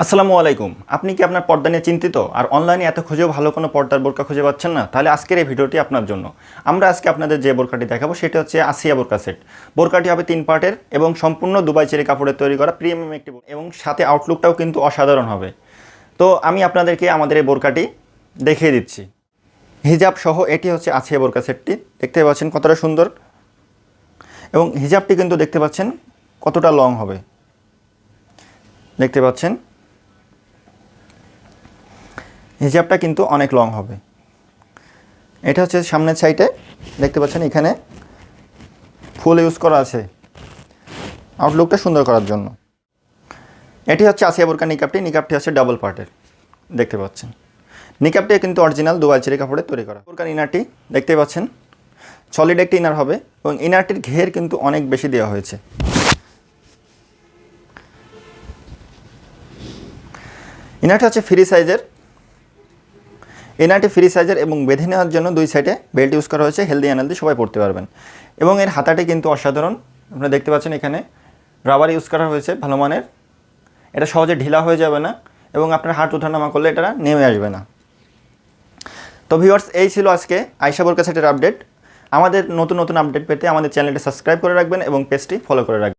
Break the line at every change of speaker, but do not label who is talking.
আসসালামু আলাইকুম। আপনি কি আপনার পর্দা নিয়ে চিন্তিত আর অনলাইনে এত খুঁজেও ভালো কোনো পর্দার বোরকা খুঁজে পাচ্ছেন না? তাহলে আজকের এই ভিডিওটি আপনার জন্য। আমরা আজকে আপনাদের যে বোরকাটি দেখাবো সেটা হচ্ছে আসিয়া বোরকা সেট। বোরকাটি হবে 3 পার্টের এবং সম্পূর্ণ দুবাই চেরি কাপড়ের তৈরি করা প্রিমিয়াম একটি এবং সাথে আউটলুকটাও কিন্তু অসাধারণ হবে। তো আমি আপনাদেরকে আমাদের এই বোরকাটি দেখিয়ে দিচ্ছি। হিজাব সহ এটি হচ্ছে আসিয়া বোরকা সেটটি। দেখতে পাচ্ছেন কতটা সুন্দর এবং হিজাবটি কিন্তু দেখতে পাচ্ছেন কতটা লং হবে। দেখতে পাচ্ছেন হিজাবটা কিন্তু অনেক লং হবে। এটা হচ্ছে সামনের সাইডে দেখতে পাচ্ছেন এখানে ফুল ইউজ করা আছে আউটলুকটা সুন্দর করার জন্য। এটি হচ্ছে আসিয়া বোরকা নিকাবটি হচ্ছে ডাবল পার্টের। দেখতে পাচ্ছেন নিকাবটি কিন্তু অরিজিনাল দুবাই চেরি কাপড়ে তৈরি করা। বোরকার ইনারটি দেখতে পাচ্ছেন সলিড একটি ইনার হবে এবং ইনারটির ঘের কিন্তু অনেক বেশি দেওয়া হয়েছে। ইনারটি হচ্ছে ফ্রি সাইজের। ইনারটি ফ্রি সাইজের এবং বেঁধে নেওয়ার জন্য দুই সাইডে বেল্ট ইউজ করা হয়েছে। হেলদি আনহেলদি সবাই পড়তে পারবেন এবং এর হাতাটি কিন্তু অসাধারণ। আপনারা দেখতে পাচ্ছেন এখানে রাবার ইউজ করা হয়েছে ভালো মানের। এটা সহজে ঢিলা হয়ে যাবে না এবং আপনার হাত ওঠানামা করলে এটা নেমে আসবে না। তো ভিউয়ার্স, এই ছিল আজকে আয়েশা বোরকা সেটের আপডেট। আমাদের নতুন নতুন আপডেট পেতে আমাদের চ্যানেলটি সাবস্ক্রাইব করে রাখবেন এবং পেজটি ফলো করে রাখবেন।